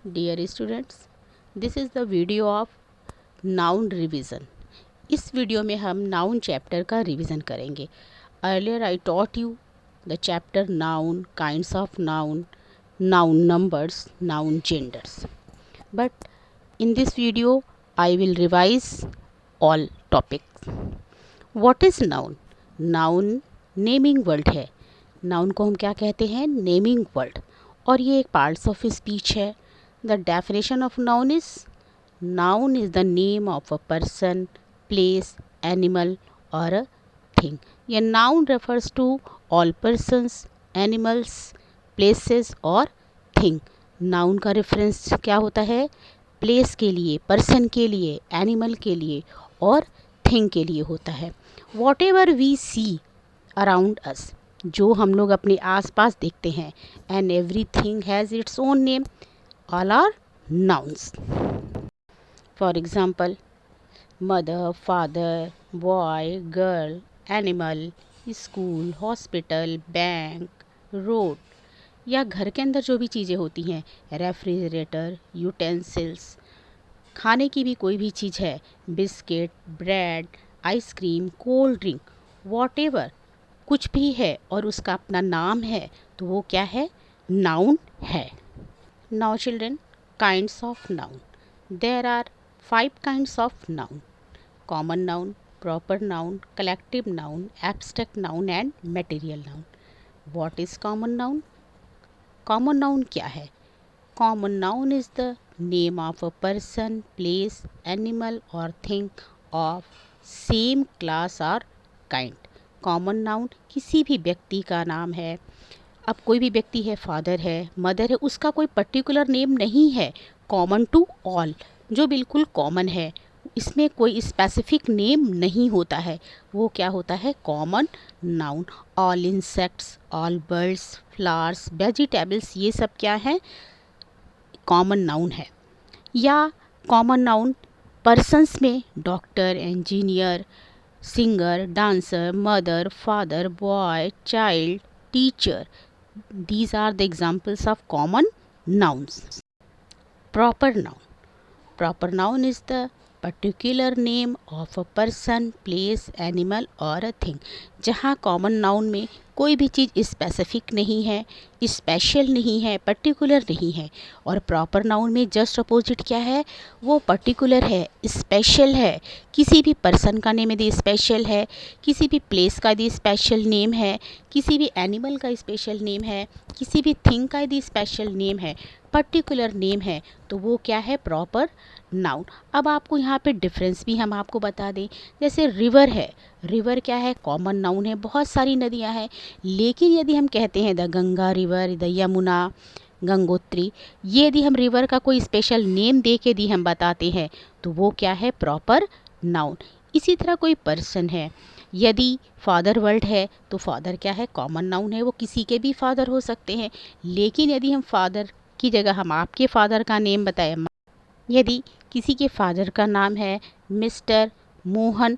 Dear students, this is the video of noun revision. इस video में हम noun chapter का रिवीजन करेंगे. Earlier I taught you the chapter noun, kinds of noun, noun numbers, noun genders. But in this video I will revise all topics. What is noun? Noun naming word है. Noun को हम क्या कहते हैं? Naming word. और ये एक parts of speech है. The definition of noun is the name of a person, place, animal और अ थिंग. ये noun refers to all persons, animals, places और थिंग. नाउन का रेफरेंस क्या होता है? प्लेस के लिए, पर्सन के लिए, एनिमल के लिए और थिंग के लिए होता है. Whatever we see around us, जो हम लोग अपने आसपास देखते हैं, and everything has its own name, all are nouns. For example, mother, father, boy, girl, animal, school, hospital, bank, road. या घर के अंदर जो भी चीज़ें होती हैं, रेफ्रिजरेटर, यूटेंसिल्स, खाने की भी कोई भी चीज़ है, biscuit, bread, ice cream, cold drink, what ever, कुछ भी है और उसका अपना नाम है, तो वो क्या है? नाउन है. Now children, kinds of noun. There are 5 kinds of noun: common noun, proper noun, collective noun, abstract noun and material noun. What is common noun? Common noun क्या है? Common noun is the name of a person, place, animal और thing of same class और kind. Common noun किसी भी व्यक्ति का नाम है. अब कोई भी व्यक्ति है, फादर है, मदर है, उसका कोई पर्टिकुलर नेम नहीं है. कॉमन टू ऑल, जो बिल्कुल कॉमन है, इसमें कोई स्पेसिफिक नेम नहीं होता है, वो क्या होता है? Common noun. All insects, all birds, flowers, vegetables, ये सब क्या है? कॉमन नाउन है. या कॉमन नाउन पर्सन्स में doctor, engineer, singer, dancer, mother, father, boy, child, teacher. These are the examples of common nouns. Proper noun. Proper noun is the particular name of a person, place, animal or a thing. जहाँ common noun में कोई भी चीज़ specific नहीं है, special नहीं है, particular नहीं है. और प्रॉपर नाउन में जस्ट अपोजिट क्या है? वो पर्टिकुलर है, स्पेशल है. किसी भी पर्सन का नेम यदि स्पेशल है, किसी भी प्लेस का यदि स्पेशल नेम है, किसी भी एनिमल का स्पेशल नेम है, किसी भी थिंग का यदि स्पेशल नेम है, पर्टिकुलर नेम है, तो वो क्या है? Proper noun. अब आपको यहाँ पे डिफरेंस भी हम आपको बता दें. जैसे रिवर है, रिवर क्या है? कॉमन नाउन है. बहुत सारी नदियाँ हैं, लेकिन यदि हम कहते हैं the Ganga river, the Yamuna, Gangotri, ये यदि हम रिवर का कोई स्पेशल नेम दे के यदि हम बताते हैं, तो वो क्या है? Proper noun. इसी तरह कोई पर्सन है, यदि फादर वर्ड है, तो फादर क्या है? कॉमन नाउन है. वो किसी के भी फादर हो सकते हैं, लेकिन यदि हम फादर की जगह हम आपके फादर का नेम बताएं, यदि किसी के फादर का नाम है मिस्टर मोहन,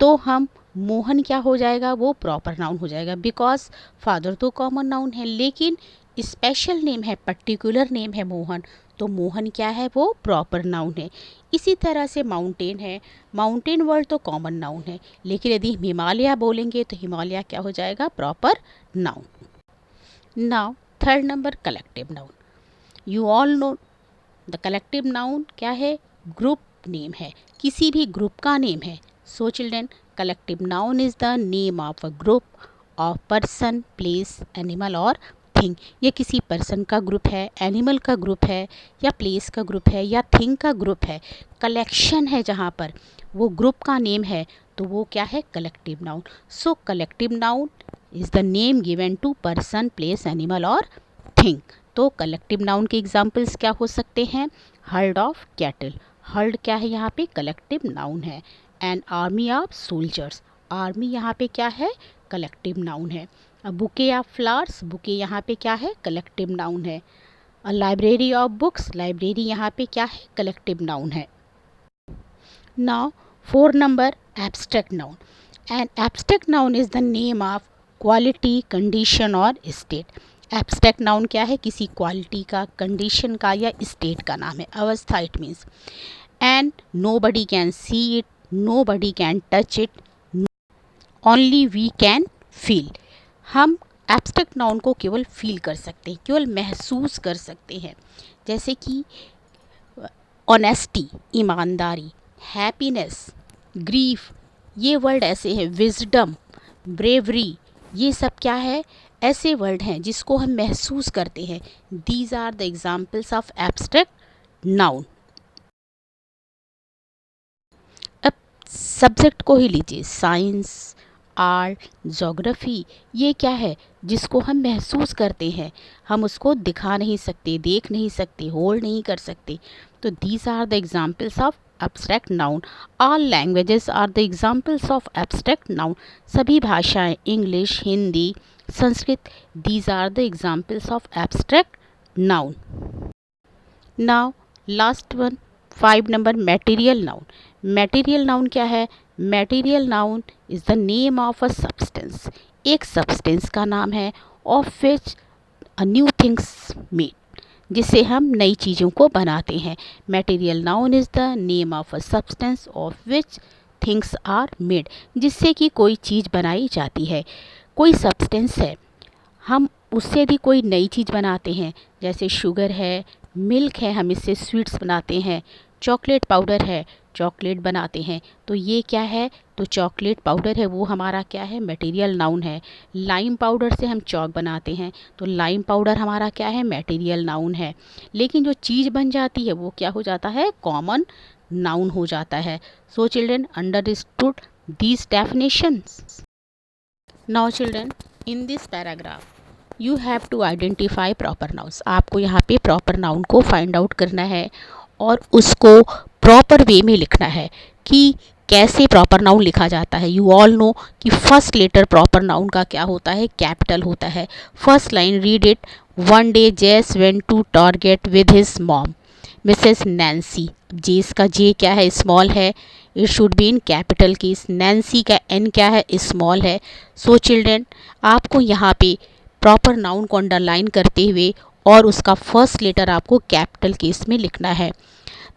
तो हम मोहन क्या हो जाएगा? वो प्रॉपर नाउन हो जाएगा. बिकॉज फादर तो कॉमन नाउन है, लेकिन स्पेशल नेम है, पर्टिकुलर नेम है मोहन, तो मोहन क्या है? वो प्रॉपर नाउन है. इसी तरह से माउंटेन है, माउंटेन वर्ड तो कॉमन नाउन है, लेकिन यदि हम हिमालय बोलेंगे तो हिमालय क्या हो जाएगा? Proper noun. Now third number, collective noun. You all know the collective noun क्या है? ग्रुप नेम है, किसी भी ग्रुप का नेम है. So children, collective noun is the name of a group of person, place, animal और thing. ये किसी पर्सन का ग्रुप है, एनिमल का ग्रुप है, या प्लेस का ग्रुप है, या थिंग का ग्रुप है. कलेक्शन है जहाँ पर वो ग्रुप का नेम है, तो वो क्या है? Collective noun. So collective noun is the name given to person, place, animal और थिंग. तो कलेक्टिव नाउन के एग्जाम्पल्स क्या हो सकते हैं? हर्ड ऑफ कैटल, हर्ड क्या है? यहाँ पे कलेक्टिव नाउन है. An army of soldiers, army यहाँ पे क्या है? कलेक्टिव नाउन है. A bouquet of flowers, bouquet यहाँ पे क्या है? कलेक्टिव नाउन है. A library of books, library यहाँ पे क्या है? कलेक्टिव नाउन है. Now 4 number, abstract noun. An abstract noun is the name of quality, condition और स्टेट. एब्स्ट्रैक्ट नाउन क्या है? किसी क्वालिटी का, कंडीशन का या स्टेट का नाम है। अवस्था it means. And nobody can see it, nobody can touch it, only we can feel. हम एब्स्ट्रैक्ट नाउन को केवल फील कर सकते हैं, केवल महसूस कर सकते हैं। जैसे कि ऑनेस्टी, ईमानदारी, हैप्पीनेस, ग्रीफ, ये वर्ड ऐसे हैं। विजडम, ब्रेवरी, ये सब क्या है? ऐसे वर्ड हैं जिसको हम महसूस करते हैं। These are the examples of abstract noun. अब सब्जेक्ट को ही लीजिए, साइंस, आर्ट, ज्योग्राफी, ये क्या है? जिसको हम महसूस करते हैं, हम उसको दिखा नहीं सकते, देख नहीं सकते, होल्ड नहीं कर सकते। तो these are the examples of abstract noun. All languages are the examples of abstract noun. सभी भाषाएं, English, Hindi, Sanskrit, these are the examples of abstract noun. Now last one, 5 number, material noun. Material noun क्या है? Material noun is the name of a substance. एक substance का नाम है, of which a new things made, जिससे हम नई चीज़ों को बनाते हैं। Material noun is the name of a substance of which things are made, जिससे कि कोई चीज़ बनाई जाती है। कोई सब्सटेंस है, हम उससे यदि कोई नई चीज़ बनाते हैं, जैसे शुगर है, मिल्क है, हम इससे स्वीट्स बनाते हैं। चॉकलेट पाउडर है, चॉकलेट बनाते हैं। तो ये क्या है? तो चॉकलेट पाउडर है, वो हमारा क्या है? मटेरियल नाउन है। लाइम पाउडर से हम चॉक बनाते हैं, तो लाइम पाउडर हमारा क्या है? मटेरियल नाउन है। लेकिन जो चीज़ बन जाती है वो क्या हो जाता है? कॉमन नाउन हो जाता है। So children, understood these definitions. Now children, in this paragraph you have to identify proper nouns. आपको यहाँ पे प्रॉपर नाउन को फाइंड आउट करना है और उसको प्रॉपर वे में लिखना है कि कैसे प्रॉपर नाउन लिखा जाता है। यू ऑल नो कि फर्स्ट लेटर प्रॉपर नाउन का क्या होता है? कैपिटल होता है। First line, read it. One day Jess went to Target with his mom, Mrs Nancy. Jess का जे क्या है? स्मॉल है, it should be in capital case. Nancy का एन क्या है? स्मॉल है। सो चिल्ड्रन, आपको यहाँ पे प्रॉपर नाउन को अंडरलाइन करते हुए और उसका फर्स्ट लेटर आपको कैपिटल केस में लिखना है।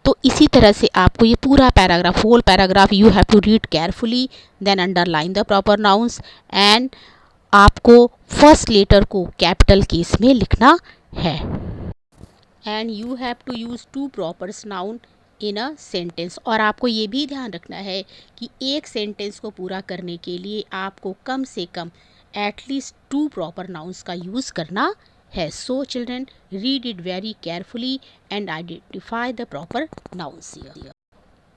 तो इसी तरह से आपको ये पूरा paragraph, whole paragraph you have to read carefully, then underline the proper nouns, and आपको फर्स्ट लेटर को कैपिटल केस में लिखना है। And you have to use to proper noun in a sentence. और आपको ये भी ध्यान रखना है कि एक सेंटेंस को पूरा करने के लिए आपको कम से कम एटलीस्ट 2 प्रॉपर नाउन्स का यूज़ करना है। So children, read it very carefully and identify the proper nouns here.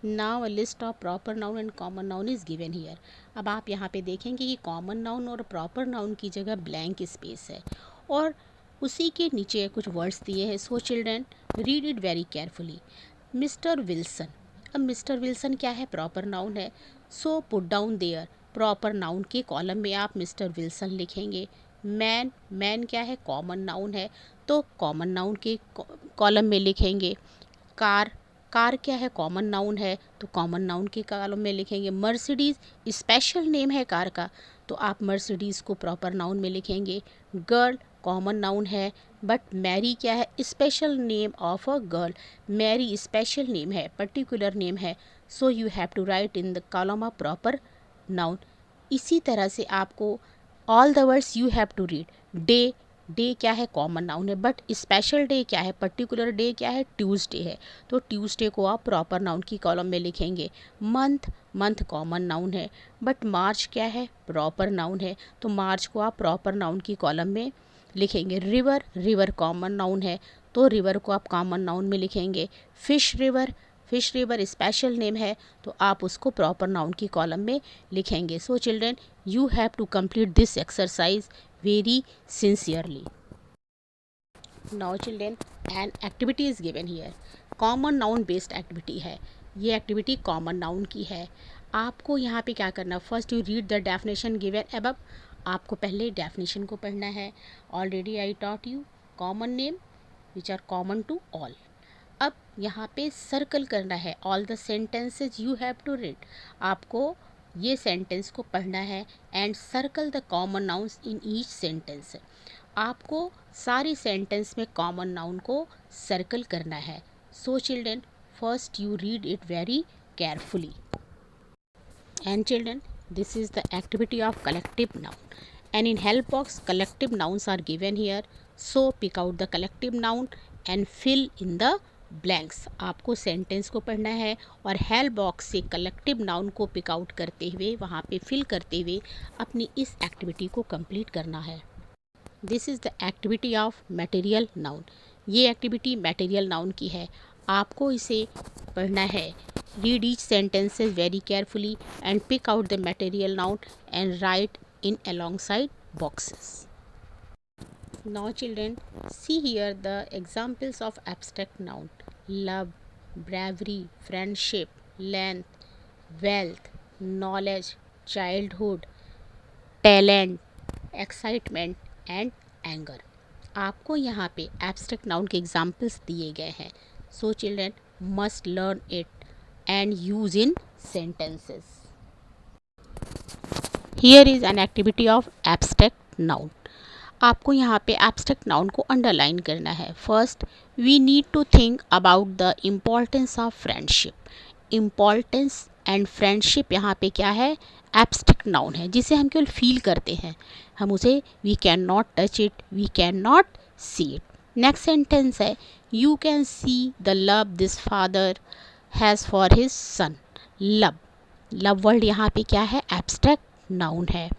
Now a list of proper noun and common noun is given here. अब आप यहाँ पे देखेंगे कि कॉमन नाउन और प्रॉपर नाउन की जगह ब्लैंक स्पेस है और उसी के नीचे कुछ वर्ड्स दिए हैं। So children, read it very carefully. Mister Wilson. अब मिस्टर विल्सन क्या है? प्रॉपर नाउन है। So put down there, proper noun के कॉलम में आप मिस्टर विल्सन लिखेंगे। मैन, मैन क्या है? कॉमन नाउन है, तो कॉमन नाउन के कॉलम में लिखेंगे। कार, कार क्या है? कॉमन नाउन है, तो कॉमन नाउन के कॉलम में लिखेंगे। मर्सिडीज़ स्पेशल नेम है कार का, तो आप मर्सिडीज़ को प्रॉपर नाउन में लिखेंगे। गर्ल कॉमन नाउन है, बट मैरी क्या है? Special name of a girl. Mary special name है, पर्टिकुलर नेम है, so you have to write in the column of proper noun. इसी तरह से आपको all the words you have to read. Day, day क्या है? कॉमन नाउन है, but special day क्या है? पर्टिकुलर डे क्या है? ट्यूसडे है, तो ट्यूसडे को आप प्रॉपर नाउन की कॉलम में लिखेंगे। मंथ, मंथ कॉमन नाउन है, बट मार्च क्या है? प्रॉपर नाउन है, तो मार्च को आप प्रॉपर नाउन की कॉलम में लिखेंगे। रिवर, रिवर कॉमन नाउन है, तो रिवर को आप कॉमन नाउन में लिखेंगे। Fish river, fish river special name है, तो आप उसको प्रॉपर नाउन की कॉलम में लिखेंगे। So children, you have to complete this exercise very sincerely. Now children, an activity is given here. Common noun based activity है, ये एक्टिविटी कॉमन नाउन की है। आपको यहाँ पे क्या करना, first you read the definition given above. आपको पहले डेफिनेशन को पढ़ना है। Already I taught you common name which are common to all. अब यहाँ पे सर्कल करना है all the sentences you have to read. आपको ये सेंटेंस को पढ़ना है and circle the common nouns in each sentence. आपको सारी सेंटेंस में कॉमन नाउन को सर्कल करना है. So children, first you read it very carefully. And children, this is the activity of collective noun. And in help box, collective nouns are given here. So pick out the collective noun and fill in the blanks. आपको sentence को पढ़ना है और help box से collective noun को pick out करते हुए वहाँ पे फिल करते हुए अपनी इस एक्टिविटी को कंप्लीट करना है. This is the activity of material noun. ये एक्टिविटी मटेरियल नाउन की है. आपको इसे पढ़ना है. Read each sentences very carefully and pick out the material noun and write in alongside boxes. Now children, see here the examples of abstract noun. Love, bravery, friendship, length, wealth, knowledge, childhood, talent, excitement and anger. आपको यहाँ पे abstract noun के examples दिए गए हैं. So children must learn it and use in sentences. Here is an activity of abstract noun. आपको यहाँ पे abstract noun को अंडरलाइन करना है. First we need to think about the importance of friendship. Importance and friendship यहाँ पे क्या है? एब्स्ट्रैक्ट नाउन है जिसे हम केवल फील करते हैं. हम उसे we can not touch it, we can not see it. Next sentence है you can see the love this father has for his son. Love, love word यहाँ पे क्या है? एब्स्ट्रैक्ट नाउन है.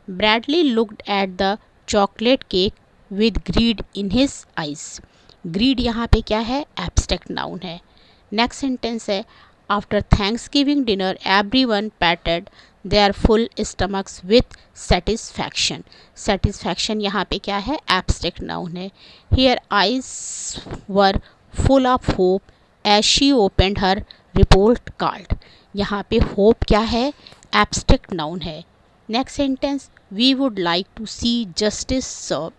Bradley looked at the chocolate cake with greed in his eyes. Greed यहाँ पे क्या है? एब्स्ट्रैक्ट नाउन है. नेक्स्ट सेंटेंस है after Thanksgiving dinner everyone patted their full stomachs with satisfaction. Satisfaction यहाँ पे क्या है? एब्स्ट्रैक्ट नाउन है. Here eyes were full of hope as she opened her report card. यहाँ पे होप क्या है? एब्स्ट्रैक्ट नाउन है. Next sentence we would like to see justice served.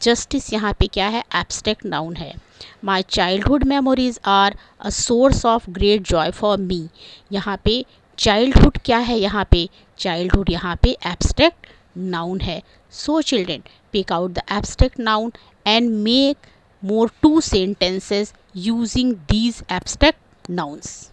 Justice यहाँ पे क्या है? एब्स्ट्रैक्ट नाउन है. My childhood memories are a source of great joy for me. यहाँ पे चाइल्डहुड क्या है? यहाँ पे चाइल्डहुड यहाँ पे एब्स्ट्रैक्ट नाउन है. So children pick out the abstract noun and make more 2 sentences using these abstract nouns.